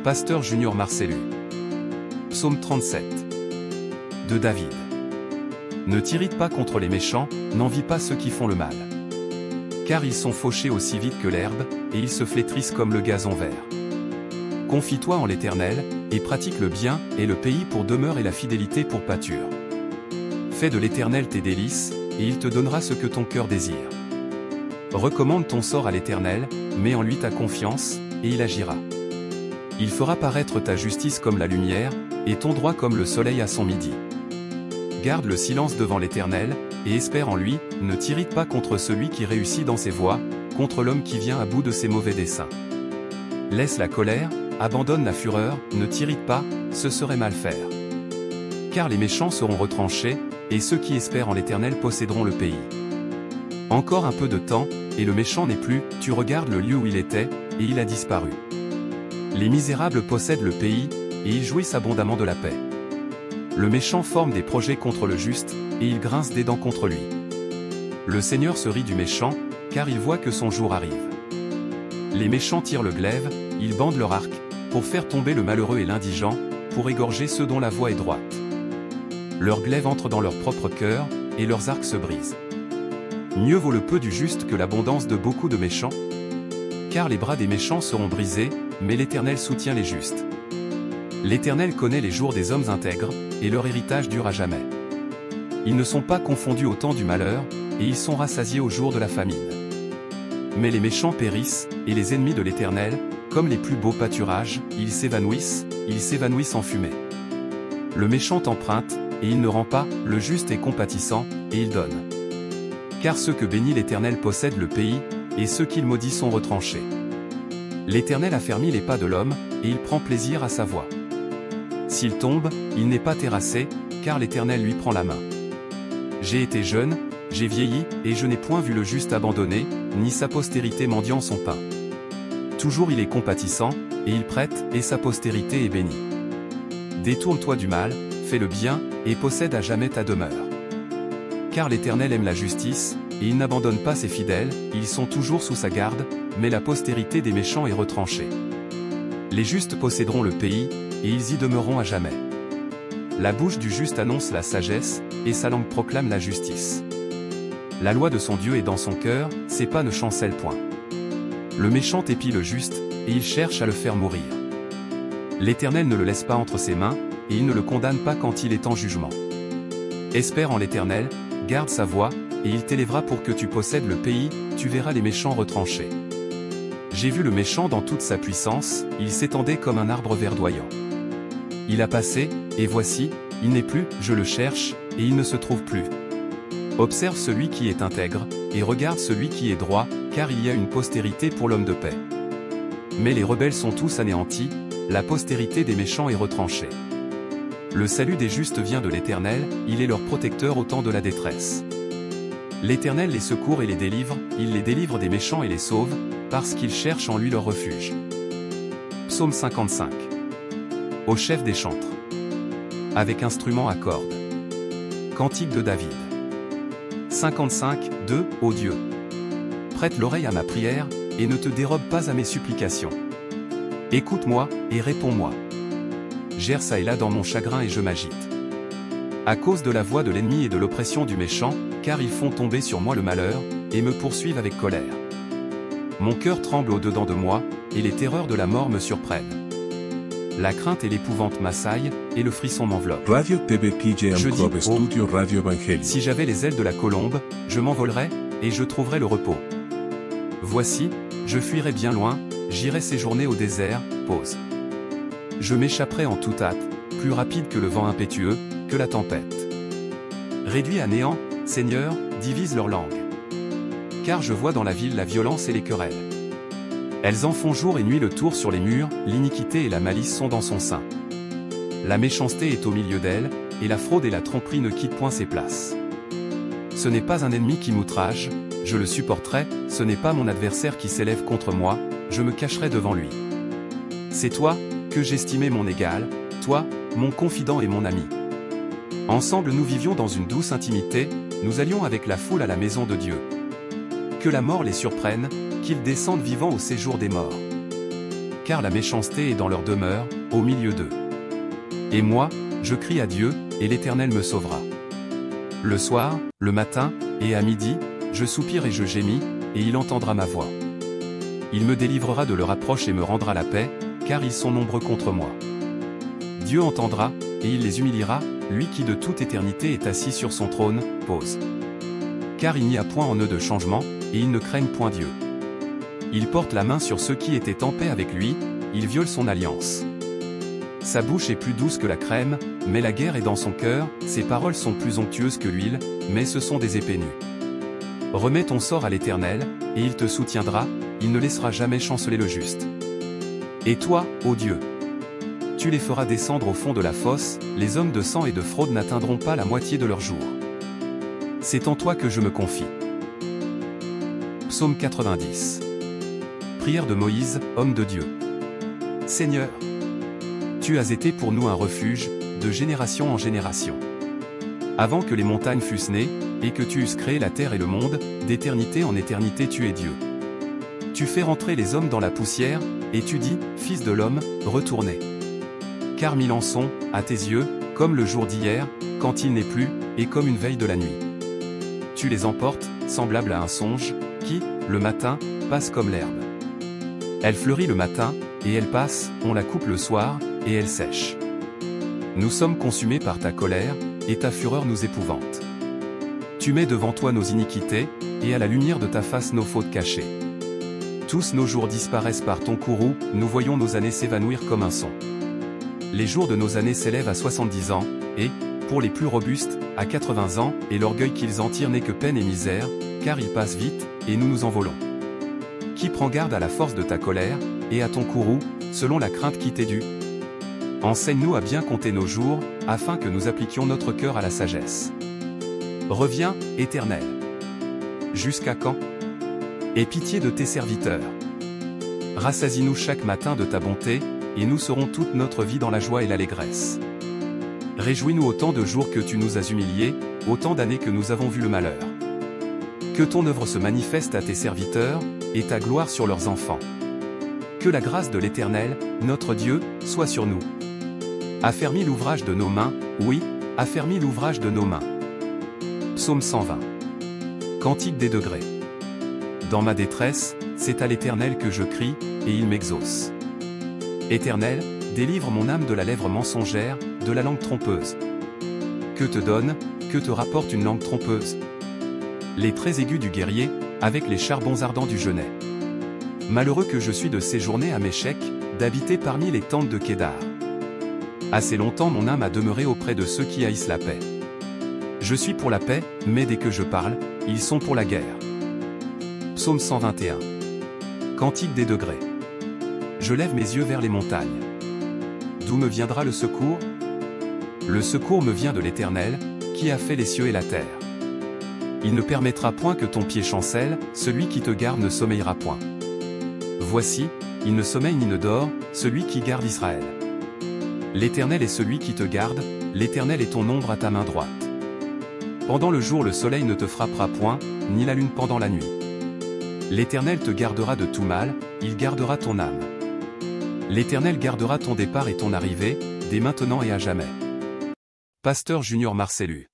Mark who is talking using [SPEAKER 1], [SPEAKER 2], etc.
[SPEAKER 1] Pasteur Junior Marcellus. Psaume 37. De David. Ne t'irrite pas contre les méchants, n'envie pas ceux qui font le mal. Car ils sont fauchés aussi vite que l'herbe, et ils se flétrissent comme le gazon vert. Confie-toi en l'Éternel, et pratique le bien, et le pays pour demeure et la fidélité pour pâture. Fais de l'Éternel tes délices, et il te donnera ce que ton cœur désire. Recommande ton sort à l'Éternel, mets en lui ta confiance, et il agira. Il fera paraître ta justice comme la lumière, et ton droit comme le soleil à son midi. Garde le silence devant l'Éternel, et espère en lui, ne t'irrite pas contre celui qui réussit dans ses voies, contre l'homme qui vient à bout de ses mauvais desseins. Laisse la colère, abandonne la fureur, ne t'irrite pas, ce serait mal faire. Car les méchants seront retranchés, et ceux qui espèrent en l'Éternel posséderont le pays. Encore un peu de temps, et le méchant n'est plus, tu regardes le lieu où il était, et il a disparu. Les misérables possèdent le pays, et ils jouissent abondamment de la paix. Le méchant forme des projets contre le juste, et il grince des dents contre lui. Le Seigneur se rit du méchant, car il voit que son jour arrive. Les méchants tirent le glaive, ils bandent leur arc, pour faire tomber le malheureux et l'indigent, pour égorger ceux dont la voie est droite. Leurs glaives entrent dans leur propre cœur, et leurs arcs se brisent. Mieux vaut le peu du juste que l'abondance de beaucoup de méchants. Car les bras des méchants seront brisés, mais l'Éternel soutient les justes. L'Éternel connaît les jours des hommes intègres, et leur héritage dure à jamais. Ils ne sont pas confondus au temps du malheur, et ils sont rassasiés au jour de la famine. Mais les méchants périssent, et les ennemis de l'Éternel, comme les plus beaux pâturages, ils s'évanouissent en fumée. Le méchant emprunte, et il ne rend pas, le juste est compatissant, et il donne. Car ceux que bénit l'Éternel possèdent le pays, et ceux qu'il maudit sont retranchés. L'Éternel affermit les pas de l'homme, et il prend plaisir à sa voie. S'il tombe, il n'est pas terrassé, car l'Éternel lui prend la main. J'ai été jeune, j'ai vieilli, et je n'ai point vu le juste abandonné, ni sa postérité mendiant son pain. Toujours il est compatissant, et il prête, et sa postérité est bénie. Détourne-toi du mal, fais le bien, et possède à jamais ta demeure. Car l'Éternel aime la justice, et il n'abandonne pas ses fidèles, ils sont toujours sous sa garde, mais la postérité des méchants est retranchée. Les justes posséderont le pays, et ils y demeureront à jamais. La bouche du juste annonce la sagesse, et sa langue proclame la justice. La loi de son Dieu est dans son cœur, ses pas ne chancellent point. Le méchant épie le juste, et il cherche à le faire mourir. L'Éternel ne le laisse pas entre ses mains, et il ne le condamne pas quand il est en jugement. Espère en l'Éternel, garde sa voie, et il t'élèvera pour que tu possèdes le pays, tu verras les méchants retranchés. J'ai vu le méchant dans toute sa puissance, il s'étendait comme un arbre verdoyant. Il a passé, et voici, il n'est plus, je le cherche, et il ne se trouve plus. Observe celui qui est intègre, et regarde celui qui est droit, car il y a une postérité pour l'homme de paix. Mais les rebelles sont tous anéantis, la postérité des méchants est retranchée. Le salut des justes vient de l'Éternel, il est leur protecteur au temps de la détresse. L'Éternel les secourt et les délivre, il les délivre des méchants et les sauve, parce qu'ils cherchent en lui leur refuge. Psaume 55. Au chef des chantres. Avec instrument à cordes. Cantique de David. 55, 2, ô Dieu. Prête l'oreille à ma prière, et ne te dérobe pas à mes supplications. Écoute-moi, et réponds-moi. J'erre ça et là dans mon chagrin et je m'agite. À cause de la voix de l'ennemi et de l'oppression du méchant, car ils font tomber sur moi le malheur, et me poursuivent avec colère. Mon cœur tremble au-dedans de moi, et les terreurs de la mort me surprennent. La crainte et l'épouvante m'assaillent, et le frisson m'enveloppe.
[SPEAKER 2] Radio TV PJM
[SPEAKER 1] Je dis,
[SPEAKER 2] Club
[SPEAKER 1] oh,
[SPEAKER 2] Studio Radio Evangelio.
[SPEAKER 1] si j'avais les ailes de la colombe, je m'envolerais, et je trouverais le repos. Voici, je fuirais bien loin, j'irais séjourner au désert, pause. Je m'échapperais en toute hâte, plus rapide que le vent impétueux, que la tempête. Réduit à néant, Seigneur, divise leur langue. Car je vois dans la ville la violence et les querelles. Elles en font jour et nuit le tour sur les murs, l'iniquité et la malice sont dans son sein. La méchanceté est au milieu d'elle, et la fraude et la tromperie ne quittent point ses places. Ce n'est pas un ennemi qui m'outrage, je le supporterai, ce n'est pas mon adversaire qui s'élève contre moi, je me cacherai devant lui. C'est toi, que j'estimais mon égal, toi, mon confident et mon ami. Ensemble nous vivions dans une douce intimité, nous allions avec la foule à la maison de Dieu. Que la mort les surprenne, qu'ils descendent vivants au séjour des morts. car la méchanceté est dans leur demeure, au milieu d'eux. Et moi, je crie à Dieu, et l'Éternel me sauvera. Le soir, le matin, et à midi, je soupire et je gémis, et il entendra ma voix. Il me délivrera de leur approche et me rendra la paix, car ils sont nombreux contre moi. Dieu entendra, et il les humiliera, lui qui de toute éternité est assis sur son trône, pause. Car il n'y a point en eux de changement, et ils ne craignent point Dieu. Il porte la main sur ceux qui étaient en paix avec lui, il viole son alliance. Sa bouche est plus douce que la crème, mais la guerre est dans son cœur, ses paroles sont plus onctueuses que l'huile, mais ce sont des épées nues. Remets ton sort à l'Éternel, et il te soutiendra, il ne laissera jamais chanceler le juste. Et toi, ô Dieu, tu les feras descendre au fond de la fosse, les hommes de sang et de fraude n'atteindront pas la moitié de leur jour. C'est en toi que je me confie. Psaume 90. Prière de Moïse, homme de Dieu. Seigneur, tu as été pour nous un refuge, de génération en génération. Avant que les montagnes fussent nées, et que tu eusses créé la terre et le monde, d'éternité en éternité tu es Dieu. Tu fais rentrer les hommes dans la poussière, et tu dis, Fils de l'homme, retournez. Car mille en sont, à tes yeux, comme le jour d'hier, quand il n'est plus, et comme une veille de la nuit. Tu les emportes, semblables à un songe, qui, le matin, passe comme l'herbe. Elle fleurit le matin, et elle passe, on la coupe le soir, et elle sèche. Nous sommes consumés par ta colère, et ta fureur nous épouvante. Tu mets devant toi nos iniquités, et à la lumière de ta face nos fautes cachées. Tous nos jours disparaissent par ton courroux, nous voyons nos années s'évanouir comme un son. Les jours de nos années s'élèvent à 70 ans, et, pour les plus robustes, à 80 ans, et l'orgueil qu'ils en tirent n'est que peine et misère, car ils passent vite, et nous nous envolons. Qui prend garde à la force de ta colère, et à ton courroux, selon la crainte qui t'est due? Enseigne-nous à bien compter nos jours, afin que nous appliquions notre cœur à la sagesse. Reviens, Éternel. Jusqu'à quand? Aie pitié de tes serviteurs. Rassasie-nous chaque matin de ta bonté, et nous serons toute notre vie dans la joie et l'allégresse. Réjouis-nous autant de jours que tu nous as humiliés, autant d'années que nous avons vu le malheur. Que ton œuvre se manifeste à tes serviteurs, et ta gloire sur leurs enfants. Que la grâce de l'Éternel, notre Dieu, soit sur nous. Affermis l'ouvrage de nos mains, oui, affermis l'ouvrage de nos mains. Psaume 120. Cantique des degrés. Dans ma détresse, c'est à l'Éternel que je crie, et il m'exauce. Éternel, délivre mon âme de la lèvre mensongère, de la langue trompeuse. Que te donne, que te rapporte une langue trompeuse? Les traits aigus du guerrier, avec les charbons ardents du genêt. Malheureux que je suis de séjourner à Méchec, d'habiter parmi les tentes de Kédar. Assez longtemps mon âme a demeuré auprès de ceux qui haïssent la paix. Je suis pour la paix, mais dès que je parle, ils sont pour la guerre. Psaume 121. Cantique des degrés. Je lève mes yeux vers les montagnes. D'où me viendra le secours? Le secours me vient de l'Éternel, qui a fait les cieux et la terre. Il ne permettra point que ton pied chancelle, celui qui te garde ne sommeillera point. Voici, il ne sommeille ni ne dort, celui qui garde Israël. L'Éternel est celui qui te garde, l'Éternel est ton ombre à ta main droite. Pendant le jour le soleil ne te frappera point, ni la lune pendant la nuit. L'Éternel te gardera de tout mal, il gardera ton âme. L'Éternel gardera ton départ et ton arrivée, dès maintenant et à jamais. Pasteur Junior Marcellus.